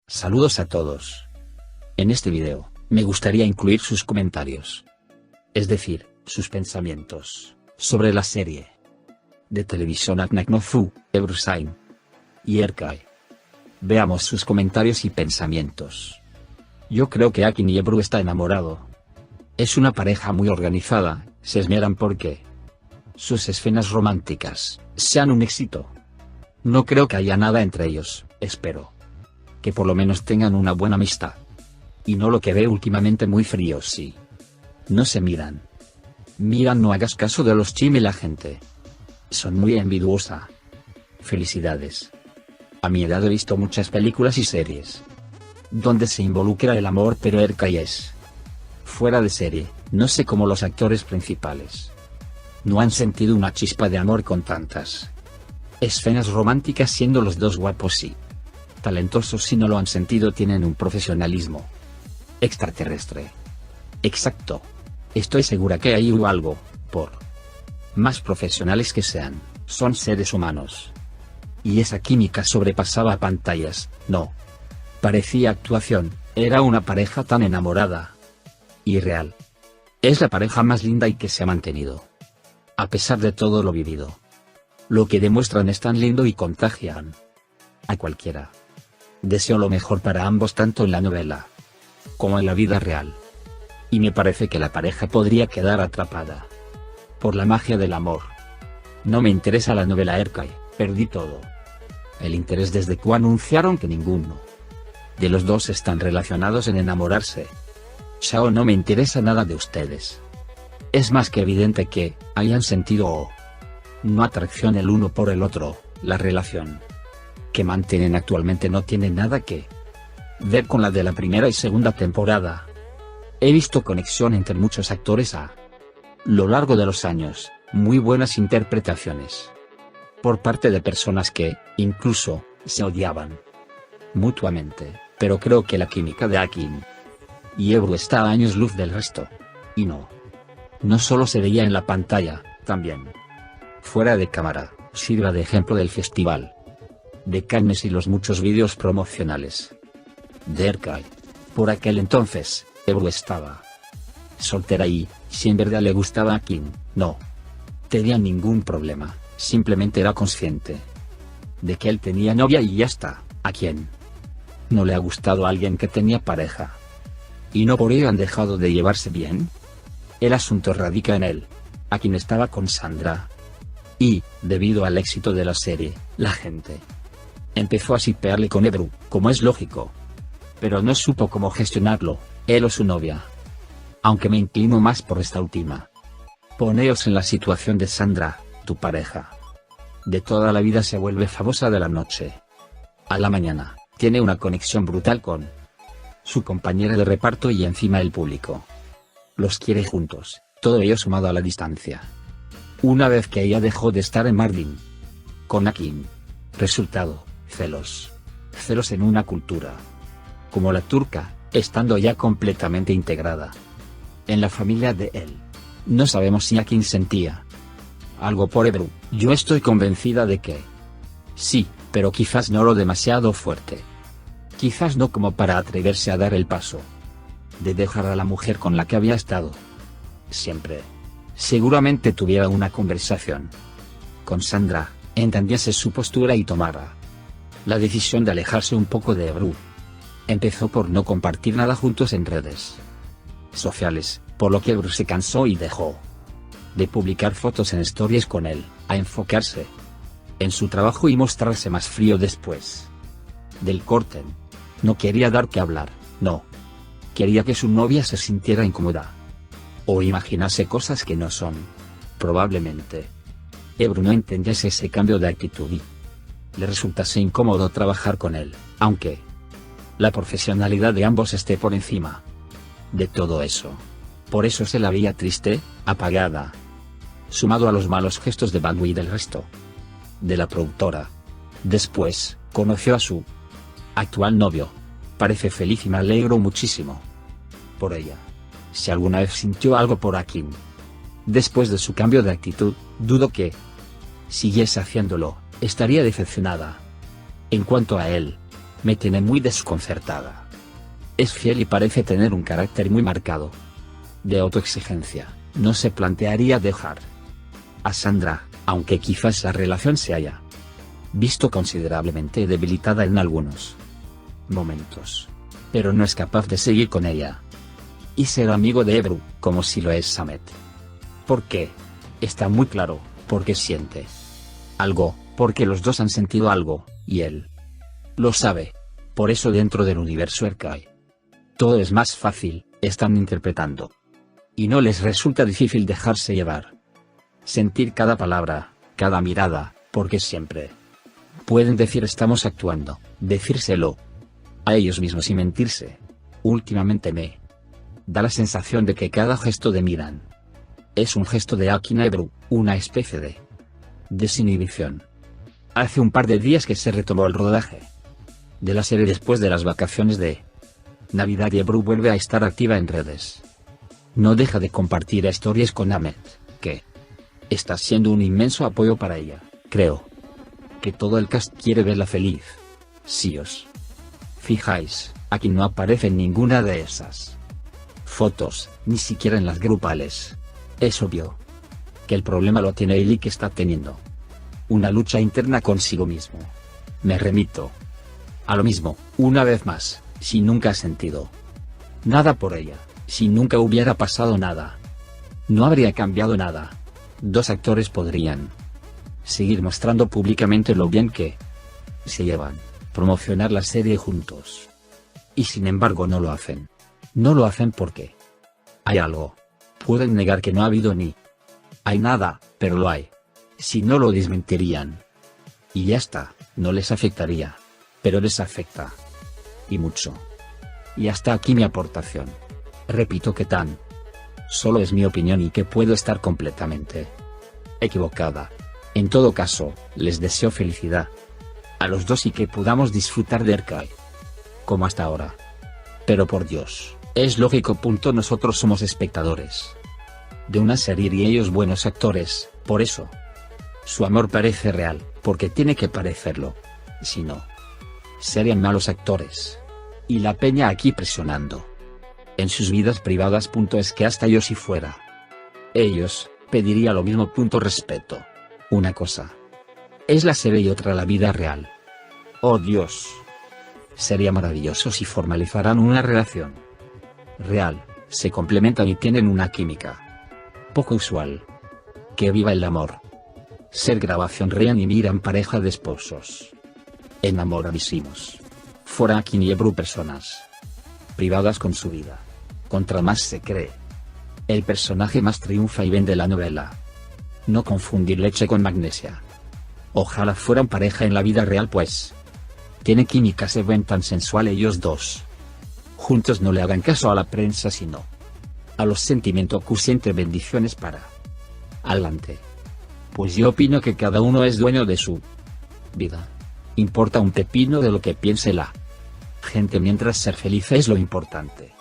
Saludos a todos. En este video, me gustaría incluir sus comentarios. Es decir, sus pensamientos, sobre la serie de televisión Knock No Fu, Ebrusine y Erkai. Veamos sus comentarios y pensamientos. Yo creo que Akin y Ebru está enamorado. Es una pareja muy organizada, se esmeran porque sus escenas románticas sean un éxito. No creo que haya nada entre ellos, espero que por lo menos tengan una buena amistad. Y no lo que veo últimamente muy fríos, sí. No se miran. Miran, no hagas caso de los chismes la gente. Son muy envidiosa. Felicidades. A mi edad he visto muchas películas y series donde se involucra el amor, pero Erkai es fuera de serie. No sé cómo los actores principales no han sentido una chispa de amor con tantas escenas románticas, siendo los dos guapos y talentosos. Si no lo han sentido, tienen un profesionalismo extraterrestre. Exacto. Estoy segura que hay algo, por más profesionales que sean, son seres humanos. Y esa química sobrepasaba pantallas. No parecía actuación, era una pareja tan enamorada y real. Es la pareja más linda y que se ha mantenido a pesar de todo lo vivido. Lo que demuestran es tan lindo y contagian a cualquiera. Deseo lo mejor para ambos, tanto en la novela como en la vida real. Y me parece que la pareja podría quedar atrapada por la magia del amor. No me interesa la novela Erkai, perdí todo el interés desde que anunciaron que ninguno de los dos están relacionados en enamorarse. Chao, no me interesa nada de ustedes. Es más que evidente que hayan sentido no atracción el uno por el otro. La relación que mantienen actualmente no tiene nada que ver con la de la primera y segunda temporada. He visto conexión entre muchos actores a lo largo de los años, muy buenas interpretaciones por parte de personas que, incluso, se odiaban mutuamente, pero creo que la química de Akin y Ebru está a años luz del resto. Y no solo se veía en la pantalla, también fuera de cámara. Sirva de ejemplo del festival de Cannes y los muchos vídeos promocionales de Erkai. Por aquel entonces, Ebru estaba soltera y, si en verdad le gustaba a Akin, no tenía ningún problema, simplemente era consciente de que él tenía novia y ya está. ¿A quién no le ha gustado a alguien que tenía pareja? ¿Y no por ello han dejado de llevarse bien? El asunto radica en él. Akin estaba con Sandra. Y, debido al éxito de la serie, la gente empezó a shippearle con Ebru, como es lógico. Pero no supo cómo gestionarlo, él o su novia. Aunque me inclino más por esta última. Poneos en la situación de Sandra, tu pareja de toda la vida se vuelve famosa de la noche a la mañana, tiene una conexión brutal con su compañera de reparto y encima el público los quiere juntos, todo ello sumado a la distancia. Una vez que ella dejó de estar en Mardin con Akin, resultado, celos. Celos en una cultura como la turca, estando ya completamente integrada en la familia de él. No sabemos si Akin sentía algo por Ebru. Yo estoy convencida de que sí, pero quizás no lo demasiado fuerte. Quizás no como para atreverse a dar el paso de dejar a la mujer con la que había estado siempre. Seguramente tuviera una conversación con Sandra, entendiese su postura y tomara la decisión de alejarse un poco de Ebru. Empezó por no compartir nada juntos en redes sociales, por lo que Ebru se cansó y dejó de publicar fotos en stories con él, a enfocarse en su trabajo y mostrarse más frío después del corte. No quería dar que hablar, no quería que su novia se sintiera incómoda o imaginase cosas que no son. Probablemente Ebru no entendiese ese cambio de actitud y le resultase incómodo trabajar con él, aunque la profesionalidad de ambos esté por encima de todo eso. Por eso se la veía triste, apagada, sumado a los malos gestos de Badu y del resto de la productora. Después, conoció a su actual novio. Parece feliz y me alegro muchísimo por ella. Si alguna vez sintió algo por Akin después de su cambio de actitud, dudo que siguiese haciéndolo, estaría decepcionada. En cuanto a él, Me tiene muy desconcertada. Es fiel y parece tener un carácter muy marcado. De autoexigencia, no se plantearía dejar a Sandra, aunque quizás la relación se haya visto considerablemente debilitada en algunos momentos. Pero no es capaz de seguir con ella y ser amigo de Ebru, como si lo es Samet. ¿Por qué? Está muy claro, porque siente algo, porque los dos han sentido algo, y él lo sabe. Por eso dentro del universo Erkai todo es más fácil, están interpretando. Y no les resulta difícil dejarse llevar. Sentir cada palabra, cada mirada, porque siempre pueden decir estamos actuando, decírselo a ellos mismos y mentirse. Últimamente me da la sensación de que cada gesto de Miran es un gesto de Akina Ebru, una especie de desinhibición. Hace un par de días que se retomó el rodaje de la serie después de las vacaciones de Navidad y Ebru vuelve a estar activa en redes. No deja de compartir stories con Ahmet, que está siendo un inmenso apoyo para ella. Creo que todo el cast quiere verla feliz. Si os fijáis, aquí no aparece en ninguna de esas fotos, ni siquiera en las grupales. Es obvio que el problema lo tiene él y que está teniendo una lucha interna consigo mismo. Me remito a lo mismo, una vez más, si nunca ha sentido nada por ella, si nunca hubiera pasado nada, no habría cambiado nada. Dos actores podrían seguir mostrando públicamente lo bien que se llevan, promocionar la serie juntos. Y sin embargo no lo hacen. No lo hacen porque hay algo. Pueden negar que no ha habido ni hay nada, pero lo hay. Si no lo desmentirían. Y ya está, no les afectaría. Pero les afecta. Y mucho. Y hasta aquí mi aportación. Repito que tan solo es mi opinión y que puedo estar completamente equivocada. En todo caso, les deseo felicidad a los dos y que podamos disfrutar de Erkai como hasta ahora. Pero por Dios, es lógico. Nosotros somos espectadores de una serie y ellos buenos actores, por eso su amor parece real, porque tiene que parecerlo. Si no, serían malos actores. Y la peña aquí presionando en sus vidas privadas. Es que hasta yo si fuera ellos, pediría lo mismo. Respeto. Una cosa es la serie y otra la vida real. Oh Dios. Sería maravilloso si formalizaran una relación real, se complementan y tienen una química poco usual. Que viva el amor. Ser grabación Ryan y Miran pareja de esposos enamoradísimos. Fuera Akin y Ebru personas privadas con su vida. Contra más se cree, el personaje más triunfa y vende la novela. No confundir leche con magnesia. Ojalá fueran pareja en la vida real, pues tiene química, se ven tan sensual ellos dos. Juntos. No le hagan caso a la prensa sino a los sentimientos. Entre bendiciones para adelante. Pues yo opino que cada uno es dueño de su vida. Importa un pepino de lo que piense la gente, mientras ser feliz es lo importante.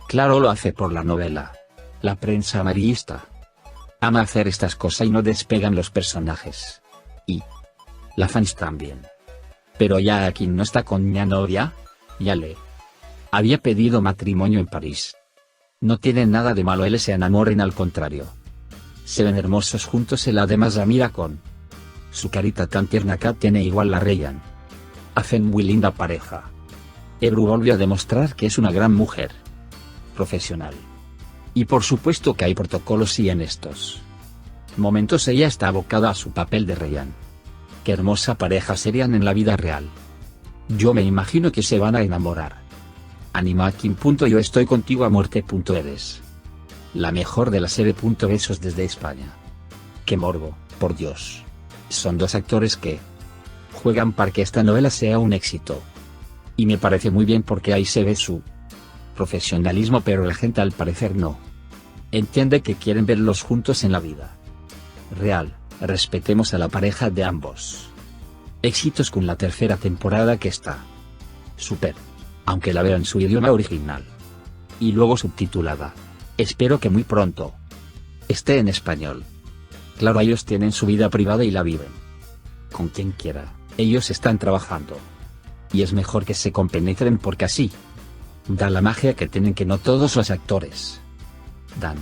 Claro, lo hace por la novela. La prensa amarillista ama hacer estas cosas y no despegan los personajes. Y la fans también. Pero ya aquí no está con mi novia, ya le había pedido matrimonio en París. No tiene nada de malo él se enamoren, al contrario. Se ven hermosos juntos. Él además la mira con su carita tan tierna que tiene igual la Ryan. Hacen muy linda pareja. Ebru volvió a demostrar que es una gran mujer profesional. Y por supuesto que hay protocolos y en estos momentos ella está abocada a su papel de Ryan. Qué hermosa pareja serían en la vida real. Yo me imagino que se van a enamorar. Anima a Kim. Yo estoy contigo a muerte. Eres la mejor de la serie. Besos desde España. Qué morbo, por Dios. Son dos actores que juegan para que esta novela sea un éxito. Y me parece muy bien porque ahí se ve su profesionalismo, pero la gente al parecer no entiende que quieren verlos juntos en la vida real. Respetemos a la pareja de ambos. Éxitos con la tercera temporada que está súper, aunque la veo en su idioma original y luego subtitulada. Espero que muy pronto esté en español. Claro, ellos tienen su vida privada y la viven con quien quiera. Ellos están trabajando Y es mejor que se compenetren porque así da la magia que tienen que no todos los actores dan.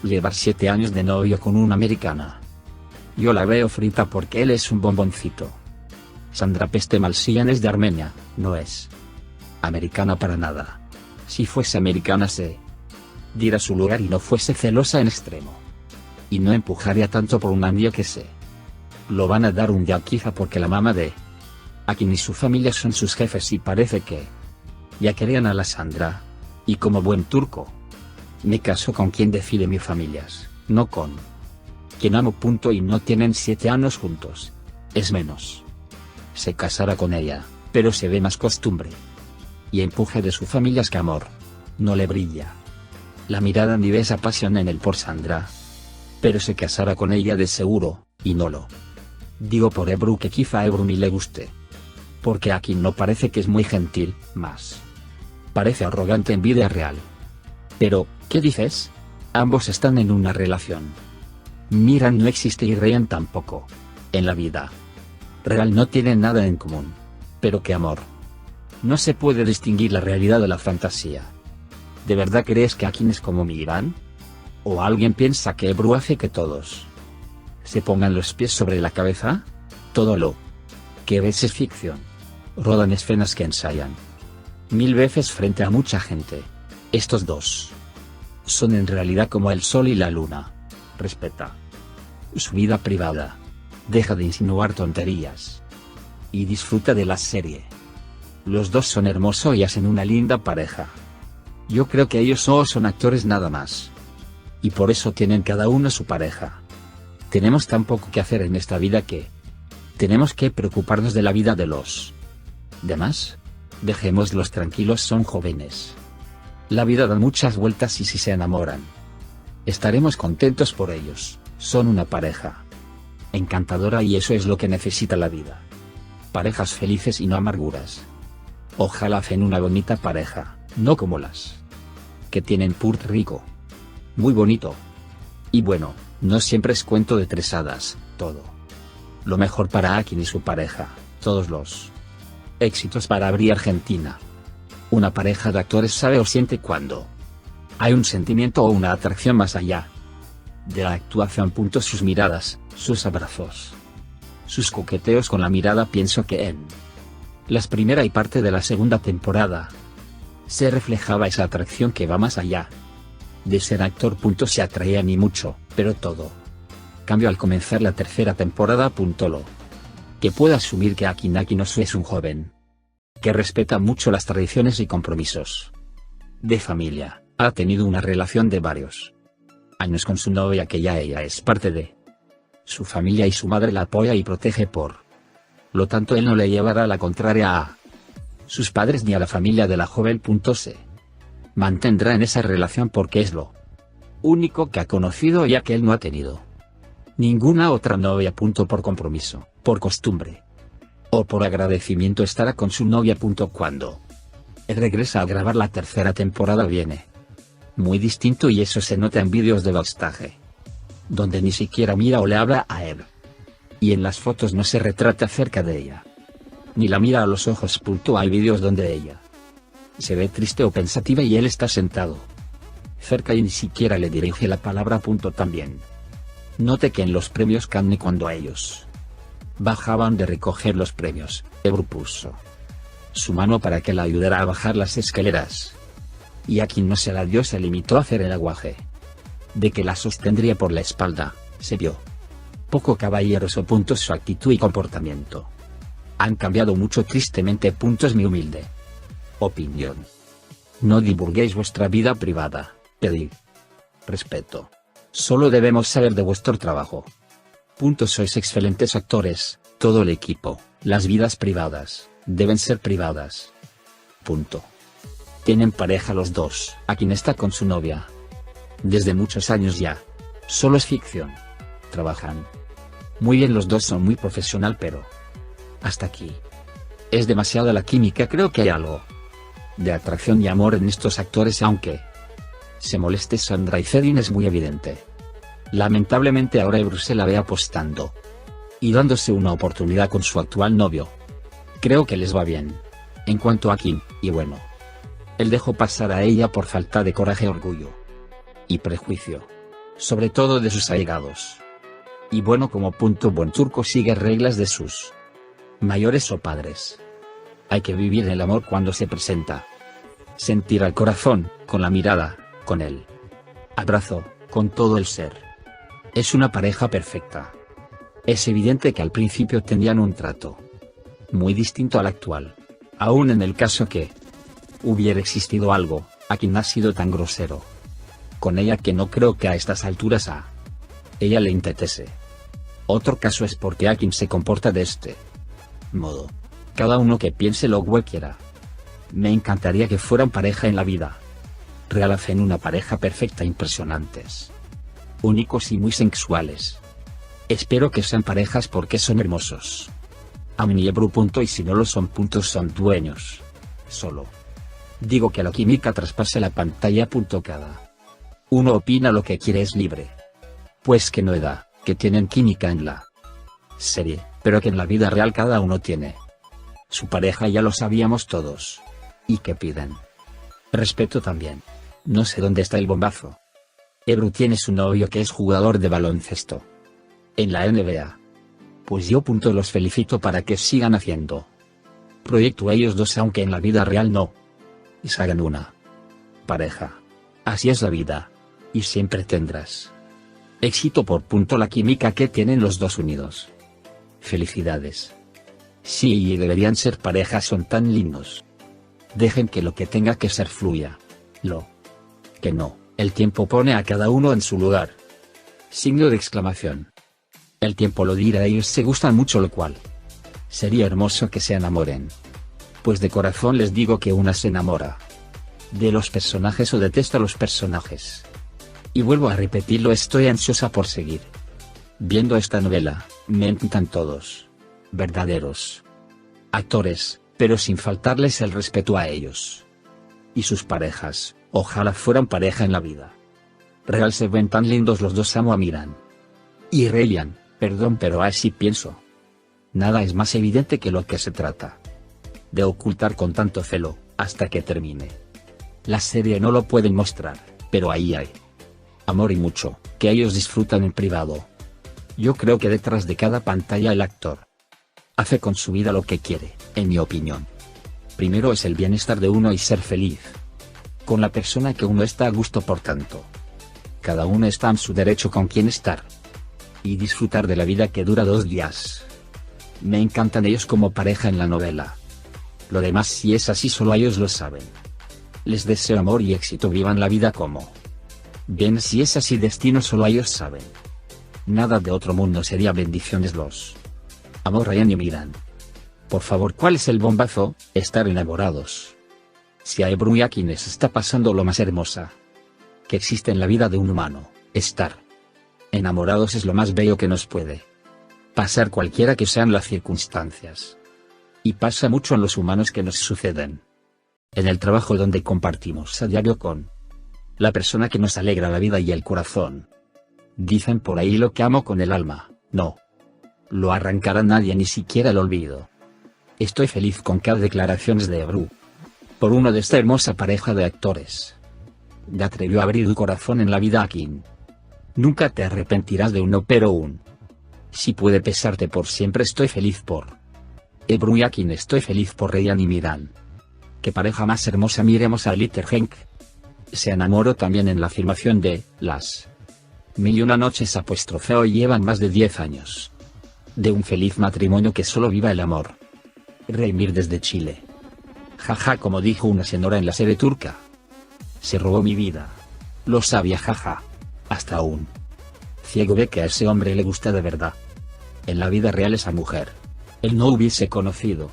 Llevar 7 años de novio con una americana. Yo la veo frita porque él es un bomboncito. Sandra Peste-Malsian es de Armenia, no es americana para nada. Si fuese americana se diera su lugar y no fuese celosa en extremo. Y no empujaría tanto por un anillo que se lo van a dar un día quizá porque la mamá de Akin y su familia son sus jefes y parece que ya querían a la Sandra. Y como buen turco, me caso con quien decide mis familias, no con quien amo. Y no tienen 7 años juntos. Es menos. Se casará con ella, pero se ve más costumbre y empuje de su familia que amor. No le brilla la mirada ni ve esa pasión en él por Sandra. Pero se casará con ella de seguro, y no lo digo por Ebru que quizá a Ebru ni le guste. Porque aquí no parece que es muy gentil, más parece arrogante en vida real. Pero, ¿qué dices? Ambos están en una relación. Miran no existe y Ryan tampoco. En la vida real no tienen nada en común. Pero qué amor. No se puede distinguir la realidad de la fantasía. ¿De verdad crees que Akin es como Miran? ¿O alguien piensa que Ebru hace que todos se pongan los pies sobre la cabeza? Todo lo que ves es ficción. Rodan escenas que ensayan 1000 veces frente a mucha gente. Estos dos son en realidad como el sol y la luna. Respeta su vida privada. Deja de insinuar tonterías. Y disfruta de la serie. Los dos son hermosos y hacen una linda pareja. Yo creo que ellos solo son actores nada más. Y por eso tienen cada uno su pareja. Tenemos tan poco que hacer en esta vida que tenemos que preocuparnos de la vida de los demás. Dejémoslos tranquilos, son jóvenes. La vida da muchas vueltas y si se enamoran, estaremos contentos por ellos. Son una pareja encantadora y eso es lo que necesita la vida. Parejas felices y no amarguras. Ojalá hacen una bonita pareja, no como las que tienen Puerto Rico. Muy bonito. Y bueno, no siempre es cuento de 3 hadas, todo lo mejor para Akin y su pareja, todos los éxitos para abrir Argentina. Una pareja de actores sabe o siente cuando hay un sentimiento o una atracción más allá de la actuación. Sus miradas, sus abrazos, sus coqueteos con la mirada. Pienso que en las primera y parte de la segunda temporada se reflejaba esa atracción que va más allá de ser actor. Se atraía ni mucho, pero todo cambió al comenzar la tercera temporada. Lo que puedo asumir que Akin Akinosu es un joven que respeta mucho las tradiciones y compromisos de familia. Ha tenido una relación de varios años con su novia que ya ella es parte de su familia y su madre la apoya y protege. Por lo tanto él no le llevará la contraria a sus padres ni a la familia de la joven. Se mantendrá en esa relación porque es lo único que ha conocido, ya que él no ha tenido ninguna otra novia. Por compromiso, por costumbre o por agradecimiento estará con su novia. Cuando él regresa a grabar la tercera temporada viene muy distinto y eso se nota en vídeos de backstage, donde ni siquiera mira o le habla a él. Y en las fotos no se retrata cerca de ella, ni la mira a los ojos. Hay vídeos donde ella se ve triste o pensativa y él está sentado cerca y ni siquiera le dirige la palabra. También note que en los premios Cannes cuando a ellos bajaban de recoger los premios, Ebru puso su mano para que la ayudara a bajar las escaleras. Y a quien no se la dio se limitó a hacer el aguaje de que la sostendría por la espalda. Se vio poco caballeroso. Su actitud y comportamiento han cambiado mucho tristemente. Es mi humilde opinión. No divulguéis vuestra vida privada. Pedid respeto. Solo debemos saber de vuestro trabajo. Sois excelentes actores, todo el equipo. Las vidas privadas deben ser privadas. Tienen pareja los dos. Akin está con su novia desde muchos años ya. Solo es ficción. Trabajan muy bien, los dos son muy profesional, pero hasta aquí. Es demasiada la química. Creo que hay algo de atracción y amor en estos actores, aunque se moleste Sandra y Zedin es muy evidente. Lamentablemente ahora Ebru se la ve apostando y dándose una oportunidad con su actual novio. Creo que les va bien. En cuanto a Kim, y bueno, él dejó pasar a ella por falta de coraje, orgullo y prejuicio, sobre todo de sus allegados. Y bueno, como punto buen turco sigue reglas de sus mayores o padres. Hay que vivir el amor cuando se presenta. Sentir al corazón, con la mirada, con el abrazo, con todo el ser. Es una pareja perfecta. Es evidente que al principio tenían un trato muy distinto al actual. Aún en el caso que hubiera existido algo, a quien ha sido tan grosero con ella, que no creo que a estas alturas a ella le interese. Otro caso es porque a quien se comporta de este modo. Cada uno que piense lo que quiera. Me encantaría que fueran pareja en la vida real, hacen una pareja perfecta, impresionantes, únicos y muy sensuales. Espero que sean parejas porque son hermosos. Amin y Ebru, y si no lo son, son dueños. Solo digo que la química traspase la pantalla. Cada uno opina lo que quiere, es libre. Pues que no da, que tienen química en la serie, pero que en la vida real cada uno tiene su pareja, ya lo sabíamos todos. ¿Y qué piden? Respeto también. No sé dónde está el bombazo. Ebru tiene su novio que es jugador de baloncesto en la NBA. Pues yo los felicito para que sigan haciendo proyecto ellos dos, aunque en la vida real no y se hagan una pareja. Así es la vida, y siempre tendrás éxito por la química que tienen los dos unidos. Felicidades. Sí, y deberían ser pareja, son tan lindos. Dejen que lo que tenga que ser fluya. Lo que no, el tiempo pone a cada uno en su lugar. Signo de exclamación. El tiempo lo dirá, ellos se gustan mucho, lo cual sería hermoso que se enamoren. Pues de corazón les digo que una se enamora de los personajes o detesta a los personajes. Y vuelvo a repetirlo, estoy ansiosa por seguir viendo esta novela. Me encantan todos. Verdaderos actores, pero sin faltarles el respeto a ellos y sus parejas. Ojalá fueran pareja en la vida real, se ven tan lindos los dos. Amo a Miran y Ryan. Perdón, pero así pienso. Nada es más evidente que lo que se trata de ocultar con tanto celo, hasta que termine la serie no lo pueden mostrar, pero ahí hay amor y mucho, que ellos disfrutan en privado. Yo creo que detrás de cada pantalla el actor hace con su vida lo que quiere, en mi opinión. Primero es el bienestar de uno y ser feliz con la persona que uno está a gusto, por tanto. Cada uno está en su derecho con quien estar y disfrutar de la vida que dura 2 días. Me encantan ellos como pareja en la novela. Lo demás, si es así, solo ellos lo saben. Les deseo amor y éxito, vivan la vida como bien, si es así, destino solo ellos saben. Nada de otro mundo sería. Bendiciones, los amo, Ryan y Miran. Por favor, ¿cuál es el bombazo? Estar enamorados. Si a Ebru y a quienes está pasando lo más hermosa que existe en la vida de un humano, estar enamorados es lo más bello que nos puede pasar, cualquiera que sean las circunstancias. Y pasa mucho en los humanos que nos suceden en el trabajo, donde compartimos a diario con la persona que nos alegra la vida y el corazón. Dicen por ahí, lo que amo con el alma, no lo arrancará nadie, ni siquiera el olvido. Estoy feliz con cada declaraciones de Ebru por uno de esta hermosa pareja de actores. Ya atrevió a abrir tu corazón en la vida a quien nunca te arrepentirás de uno, pero si puede pesarte por siempre. Estoy feliz por Ebru y a quien estoy feliz por Ryan y Miran. Qué pareja más hermosa. Miremos a Little Hank. Se enamoró también en la filmación de Las 1001 Noches /. Llevan más de 10 años de un feliz matrimonio, que solo viva el amor. Reymir desde Chile. Jaja, como dijo una señora en la serie turca. Se robó mi vida. Lo sabía, jaja. Hasta un ciego ve que a ese hombre le gusta de verdad. En la vida real esa mujer, él no hubiese conocido.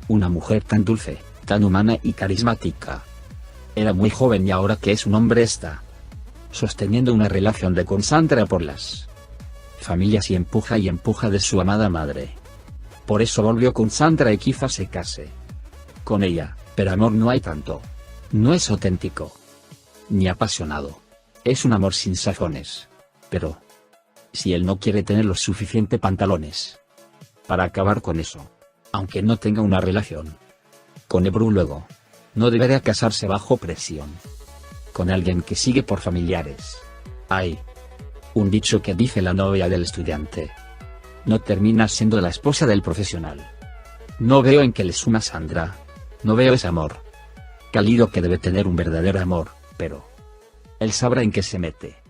Una mujer tan dulce, tan humana y carismática. Era muy joven y ahora que es un hombre está sosteniendo una relación con Sandra por las familias y empuja de su amada madre. Por eso volvió con Sandra y quizás se case con ella, pero amor no hay tanto. No es auténtico ni apasionado. Es un amor sin sazones. Pero si él no quiere tener los suficientes pantalones para acabar con eso, aunque no tenga una relación con Ebru luego. No debería casarse bajo presión con alguien que sigue por familiares. Hay un dicho que dice: la novia del estudiante no termina siendo la esposa del profesional. No veo en qué le suma Sandra. No veo ese amor cálido que debe tener un verdadero amor, pero él sabrá en qué se mete.